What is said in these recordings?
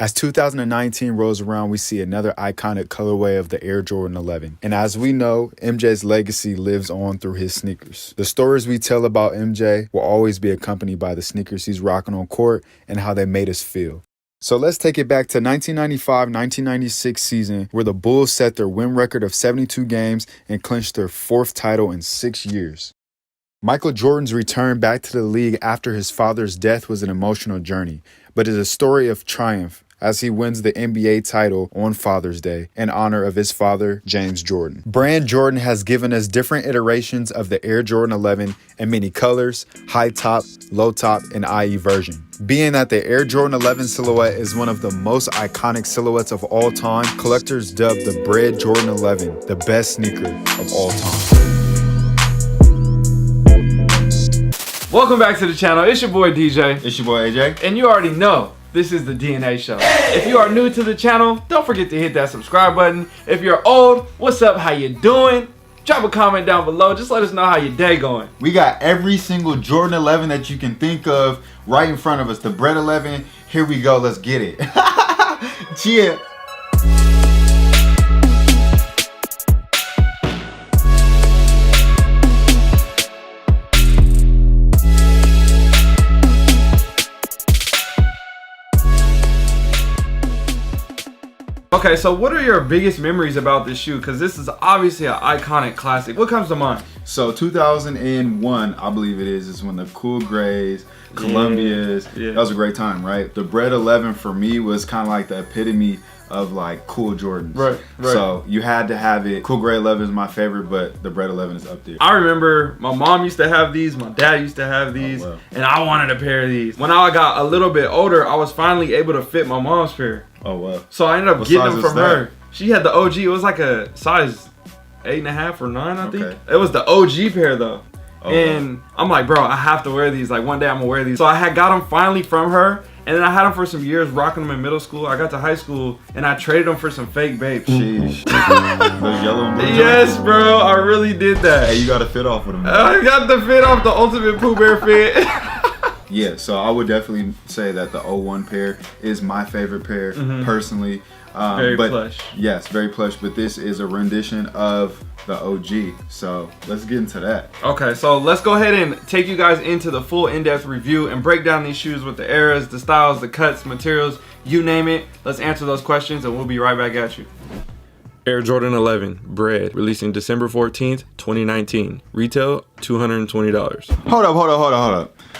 As 2019 rolls around, we see another iconic colorway of the Air Jordan 11. And as we know, MJ's legacy lives on through his sneakers. The stories we tell about MJ will always be accompanied by the sneakers he's rocking on court and how they made us feel. So let's take it back to 1995-1996 season, where the Bulls set their win record of 72 games and clinched their 4th title in 6 years. Michael Jordan's return back to the league after his father's death was an emotional journey, but is a story of triumph as he wins the NBA title on Father's Day in honor of his father, James Jordan. Brand Jordan has given us different iterations of the Air Jordan 11 in many colors, high top, low top, and IE version. Being that the Air Jordan 11 silhouette is one of the most iconic silhouettes of all time, collectors dub the Bred Jordan 11 the best sneaker of all time. Welcome back to the channel. It's your boy DJ. It's your boy AJ. And you already know this is the DNA show. If you are new to the channel, don't forget to hit that subscribe button. If you're old, what's up? How you doing? Drop a comment down below. Just let us know how your day going. We got every single Jordan 11 that you can think of right in front of us. The Bred 11. Here we go. Let's get it. Cheer. Okay, so what are your biggest memories about this shoe? Because this is obviously an iconic classic. What comes to mind? So 2001, I believe it is when the cool grays, Columbias, that was a great time, right? The Bred 11 for me was kind of like the epitome of like cool Jordans. Right. So you had to have it. Cool Gray 11 is my favorite, but the Bred 11 is up there. I remember my mom used to have these, my dad used to have these, and I wanted a pair of these. When I got a little bit older, I was finally able to fit my mom's pair. Oh wow. So I ended up getting them from her. She had the OG. It was like a size 8.5 or 9, I think. It was the OG pair though. And I'm like, bro, I have to wear these. Like one day I'm gonna wear these. So I had got them finally from her. And then I had them for some years, rocking them in middle school. I got to high school, and I traded them for some fake babes. Sheesh. Those yellow and blue. Yes, bro, I really did that. Hey, you got to fit off with them. I got the fit off, the ultimate Pooh Bear fit. Yeah, so I would definitely say that the 01 pair is my favorite pair, personally. Very plush. Yes, very plush, but this is a rendition of the OG, so let's get into that. Okay, so let's go ahead and take you guys into the full in-depth review and break down these shoes with the eras, the styles, the cuts, materials, you name it. Let's answer those questions and we'll be right back at you. Air Jordan 11 Bred, releasing December 14th, 2019. Retail $220. Hold up.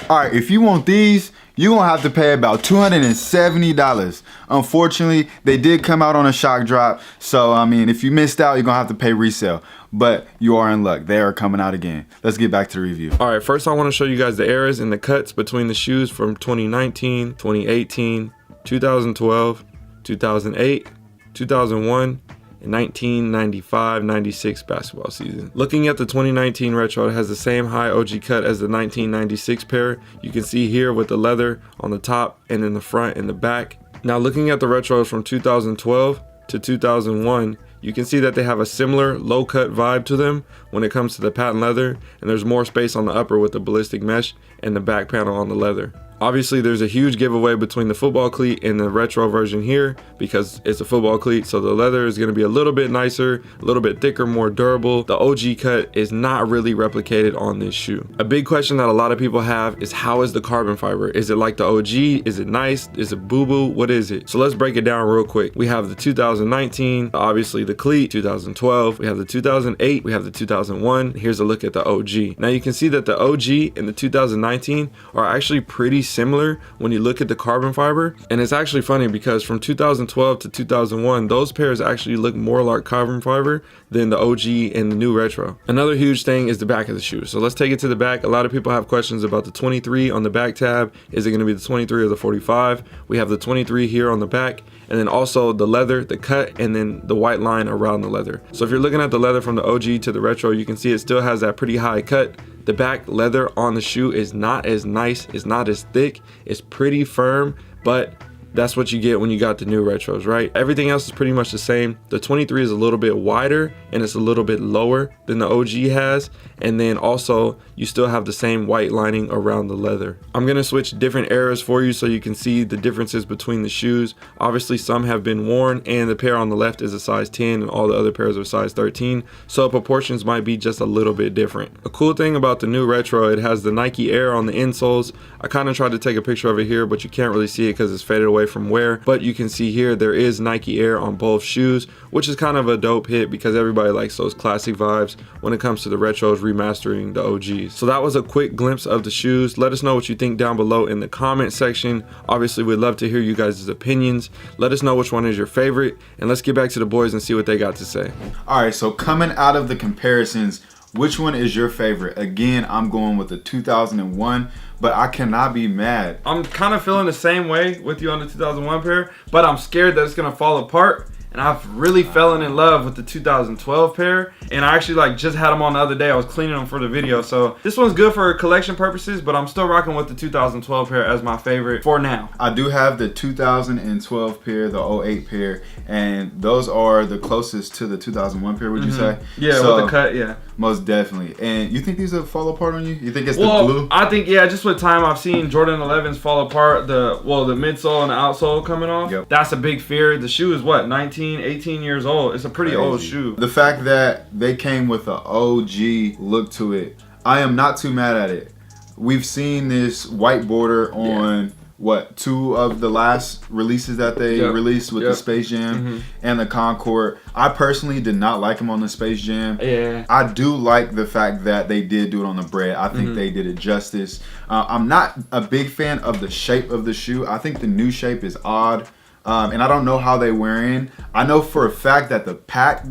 All right, if you want these, you're gonna have to pay about $270. Unfortunately, they did come out on a shock drop, so I mean, if you missed out, you're gonna have to pay resale. But you are in luck. They are coming out again. Let's get back to the review. All right, first I want to show you guys the eras and the cuts between the shoes from 2019, 2018, 2012, 2008, 2001, 1995-96 basketball season. Looking at the 2019 retro, it has the same high OG cut as the 1996 pair. You can see here with the leather on the top and in the front and the back. Now looking at the retros from 2012 to 2001, you can see that they have a similar low cut vibe to them when it comes to the patent leather, and there's more space on the upper with the ballistic mesh and the back panel on the leather. Obviously, there's a huge giveaway between the football cleat and the retro version here because it's a football cleat, so the leather is going to be a little bit nicer, a little bit thicker, more durable. The OG cut is not really replicated on this shoe. A big question that a lot of people have is, how is the carbon fiber? Is it like the OG? Is it nice? Is it boo-boo? What is it? So let's break it down real quick. We have the 2019, obviously the cleat, 2012, we have the 2008, we have the 2001. Here's a look at the OG. Now you can see that the OG and the 2019 are actually pretty similar when you look at the carbon fiber, and it's actually funny because from 2012 to 2001 those pairs actually look more like carbon fiber than the OG and the new retro. Another huge thing is the back of the shoe, so let's take it to the back. A lot of people have questions about the 23 on the back tab. Is it going to be the 23 or the 45? We have the 23 here on the back, and then also the leather, the cut, and then the white line around the leather. So if you're looking at the leather from the OG to the retro, you can see it still has that pretty high cut. The back leather on the shoe is not as nice, it's not as thick, it's pretty firm, but that's what you get when you got the new retros, right? Everything else is pretty much the same. The 23 is a little bit wider and it's a little bit lower than the OG has. And then also you still have the same white lining around the leather. I'm gonna switch different eras for you so you can see the differences between the shoes. Obviously some have been worn and the pair on the left is a size 10 and all the other pairs are size 13. So proportions might be just a little bit different. A cool thing about the new retro, it has the Nike Air on the insoles. I kind of tried to take a picture of it here, but you can't really see it because it's faded away from wear. But you can see here there is Nike Air on both shoes, which is kind of a dope hit because everybody likes those classic vibes when it comes to the retros remastering the OGs. So that was a quick glimpse of the shoes. Let us know what you think down below in the comment section. Obviously we'd love to hear you guys' opinions. Let us know which one is your favorite, and let's get back to the boys and see what they got to say. All right, so coming out of the comparisons, which one is your favorite? Again, I'm going with the 2001, but I cannot be mad. I'm kind of feeling the same way with you on the 2001 pair, but I'm scared that it's gonna fall apart. And I've really fallen in love with the 2012 pair, and I actually like just had them on the other day. I was cleaning them for the video, so this one's good for collection purposes, but I'm still rocking with the 2012 pair as my favorite for now. I do have the 2012 pair, the 08 pair, and those are the closest to the 2001 pair, would you say? Yeah, so, with the cut, yeah. Most definitely. And you think these will fall apart on you? You think it's the glue? I think, yeah, just with time I've seen Jordan 11s fall apart, the midsole and the outsole coming off. Yep. That's a big fear. The shoe is what, 18 years old. It's a pretty old shoe. The fact that they came with an OG look to it, I am not too mad at it. We've seen this white border on what, 2 of the last releases that they released with the Space Jam and the Concord. I personally did not like them on the Space Jam. Yeah. I do like the fact that they did do it on the Bred. I think they did it justice. I'm not a big fan of the shape of the shoe. I think the new shape is odd. And I don't know how they wear in. I know for a fact that the pack in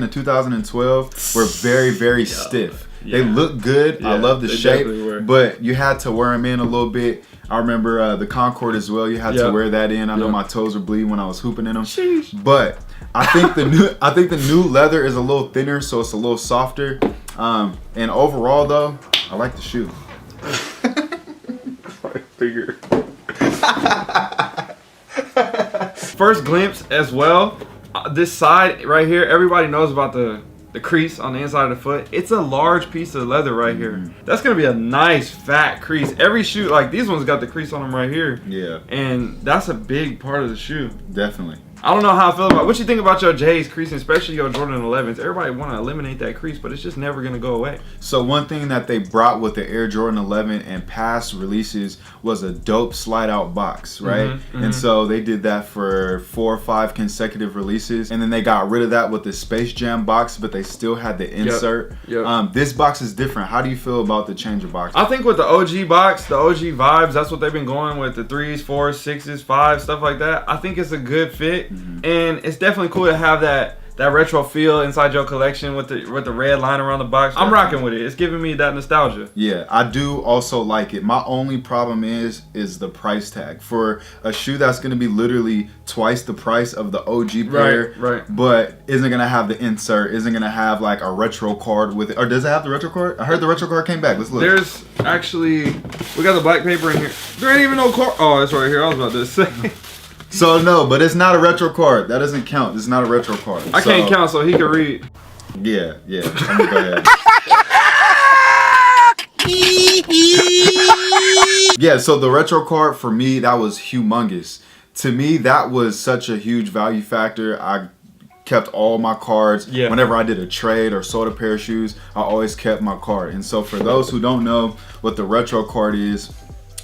the 2012 were very, very stiff. Yeah. They look good. Yeah, I love the shape, but you had to wear them in a little bit. I remember the Concord as well. You had to wear that in. I know my toes were bleeding when I was hooping in them. Sheesh. But I think the new leather is a little thinner, so it's a little softer. And overall, though, I like the shoe. I figure. First glimpse as well. This side right here, everybody knows about the crease on the inside of the foot. It's a large piece of leather right here. That's gonna be a nice fat crease. Every shoe, like these ones, got the crease on them right here. Yeah. And that's a big part of the shoe. Definitely. I don't know how I feel about what you think about your J's creasing, especially your Jordan 11s. Everybody want to eliminate that crease, but it's just never going to go away. So one thing that they brought with the Air Jordan 11 and past releases was a dope slide out box, right? And so they did that for 4 or 5 consecutive releases, and then they got rid of that with the Space Jam box, but they still had the insert. This box is different. How do you feel about the change of box? I think with the OG box, the OG vibes, that's what they've been going with, the 3s, 4s, 6s, 5s, stuff like that. I think it's a good fit. And it's definitely cool to have that retro feel inside your collection with the red line around the box. I'm rocking with it. It's giving me that nostalgia. Yeah, I do also like it. My only problem is the price tag for a shoe that's going to be literally twice the price of the OG pair, right. But isn't going to have the insert, isn't going to have like a retro card with it. Or does it have the retro card? I heard the retro card came back. Let's look. There's actually, we got the black paper in here. There ain't even no card. Oh, it's right here. I was about to say. So no, but it's not a retro card. That doesn't count. It's not a retro card. I can't count, so he can read. Yeah. Let me go ahead. Yeah, so the retro card for me, that was humongous. To me, that was such a huge value factor. I kept all my cards. Whenever I did a trade or sold a pair of shoes, I always kept my card. And so for those who don't know what the retro card is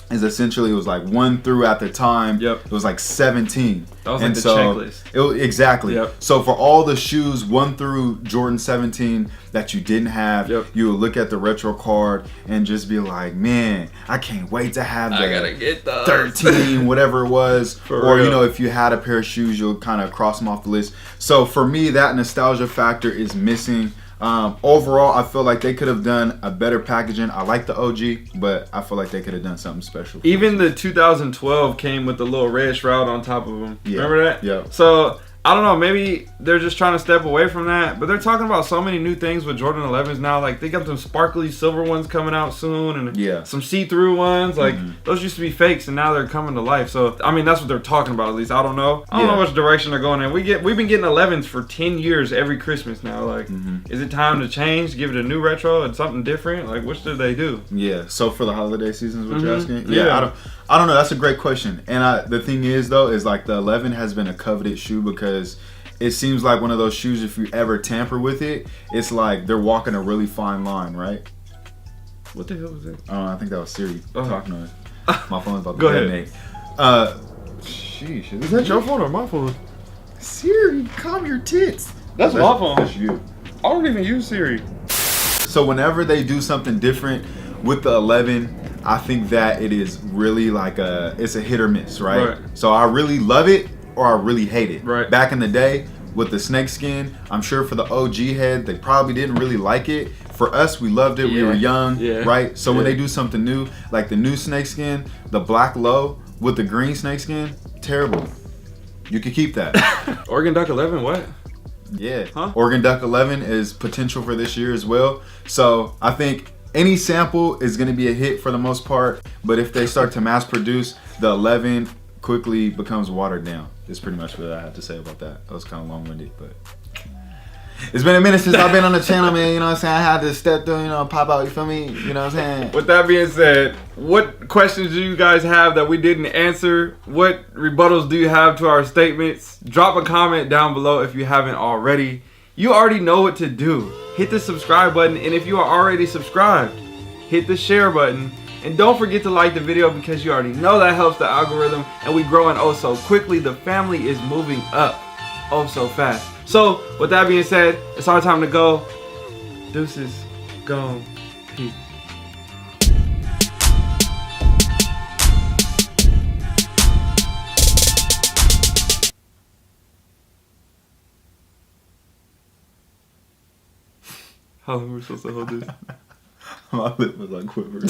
essentially, it was like 1 through at the time. It was like 17. That was like the checklist. Exactly. So for all the shoes 1 through Jordan 17 that you didn't have, you would look at the retro card and just be like, man, I can't wait to have that. I gotta get those. 13, whatever it was. Or you know, if you had a pair of shoes, you'll kind of cross them off the list. So for me, that nostalgia factor is missing. Overall, I feel like they could have done a better packaging. I like the OG, but I feel like they could have done something special. Even the 2012 came with the little red shroud on top of them. Remember that? Yeah. So I don't know, maybe they're just trying to step away from that. But they're talking about so many new things with Jordan 11s now. Like, they got some sparkly silver ones coming out soon, and some see-through ones. Like, those used to be fakes, and now they're coming to life. So, I mean, that's what they're talking about, at least. I don't know. I don't know which direction they're going in. We've been getting 11s for 10 years every Christmas now. Like, is it time to change, give it a new retro and something different? Like, what should they do? Yeah, so for the holiday season is what you're asking? Yeah, I don't know. That's a great question. And the thing is, though, is like the 11 has been a coveted shoe because it seems like one of those shoes, if you ever tamper with it, it's like they're walking a really fine line, right? What the hell was that? I think that was Siri talking to us. My phone's about to Go detonate. Sheesh. Is that your phone or my phone? Siri, calm your tits. That's my phone. That's you. I don't even use Siri. So whenever they do something different with the 11, I think that it is really like it's a hit or miss, right? So I really love it or I really hate it. Right. Back in the day with the snakeskin, I'm sure for the OG head, they probably didn't really like it. For us, we loved it. We were young, right? So when they do something new, like the new snakeskin, the black low with the green snakeskin, terrible. You could keep that. Oregon Duck 11, what? Yeah. Huh? Oregon Duck 11 is potential for this year as well. So I think any sample is going to be a hit for the most part. But if they start to mass produce, the 11 quickly becomes watered down. Is pretty much what I have to say about that. That was kind of long-winded, but it's been a minute since I've been on the channel, man. You know what I'm saying? I had to step through, pop out. You feel me? You know what I'm saying? With that being said, what questions do you guys have that we didn't answer? What rebuttals do you have to our statements? Drop a comment down below if you haven't already. You already know what to do. Hit the subscribe button, and if you are already subscribed, hit the share button. And don't forget to like the video because you already know that helps the algorithm, and we growing oh so quickly. The family is moving up oh so fast. So with that being said, it's our time to go. Deuces, gone, peace. How long are we supposed to hold this? My lip was like quivering.